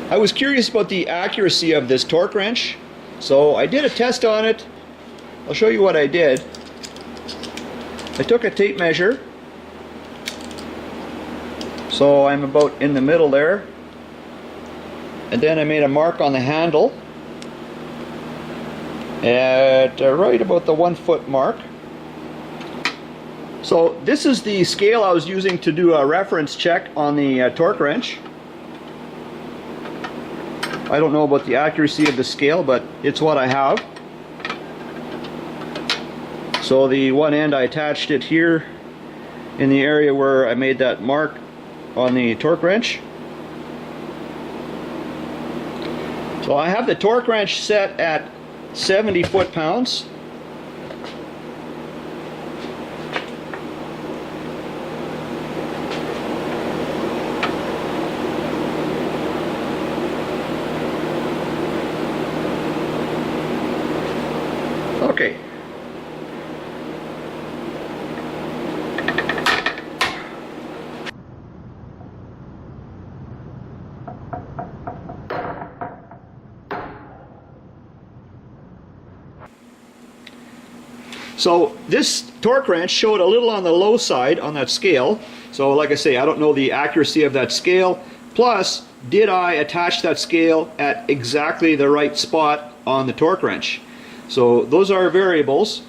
I was curious about the accuracy of this torque wrench, so I did a test on it. I'll show you what I did. I took a tape measure, so I'm about in the middle there, and then I made a mark on the handle at right about the 1 foot mark. So this is the scale I was using to do a reference check on the torque wrench. I don't know about the accuracy of the scale, but it's what I have. So the one end, I attached it here in the area where I made that mark on the torque wrench. So I have the torque wrench set at 70 foot-pounds. Okay. So this torque wrench showed a little on the low side on that scale. So like I say, I don't know the accuracy of that scale. Plus, did I attach that scale at exactly the right spot on the torque wrench? So those are variables.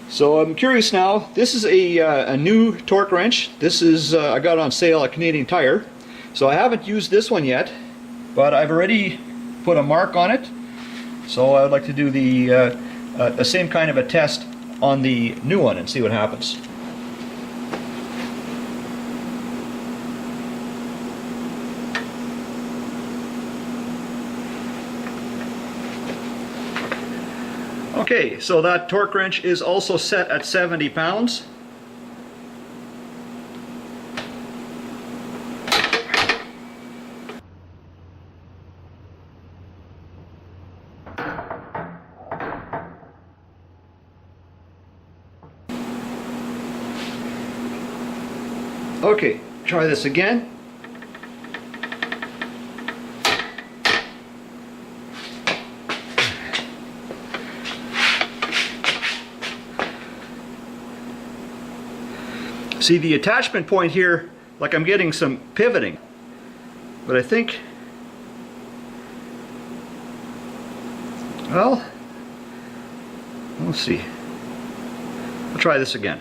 So I'm curious now. This is a new torque wrench. This is I got it on sale at Canadian Tire. So I haven't used this one yet, but I've already put a mark on it. So I'd like to do the same kind of a test on the new one and see what happens. Okay, so that torque wrench is also set at 70 pounds. Okay, try this again. See the attachment point here, like I'm getting some pivoting, but I think, well, let's see. I'll try this again.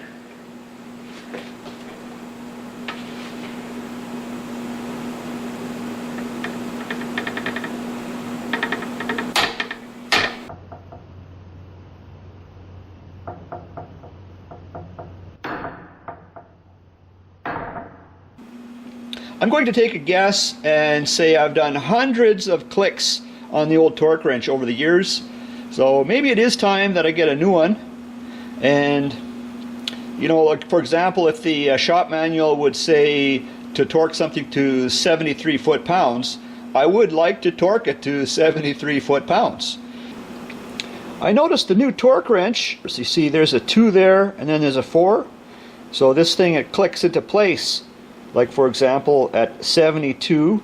I'm going to take a guess and say I've done hundreds of clicks on the old torque wrench over the years. So maybe it is time that I get a new one. And you know, like for example, if the shop manual would say to torque something to 73 foot-pounds, I would like to torque it to 73 foot-pounds. I noticed the new torque wrench, you see there's a 2 there and then there's a 4. So this thing, it clicks into place. Like for example at 72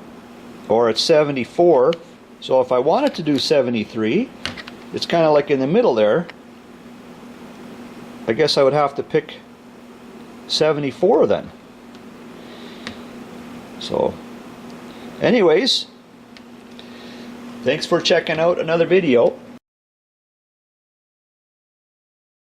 or at 74. So if I wanted to do 73, it's kind of like in the middle there. I guess I would have to pick 74 then. So anyways, thanks for checking out another video.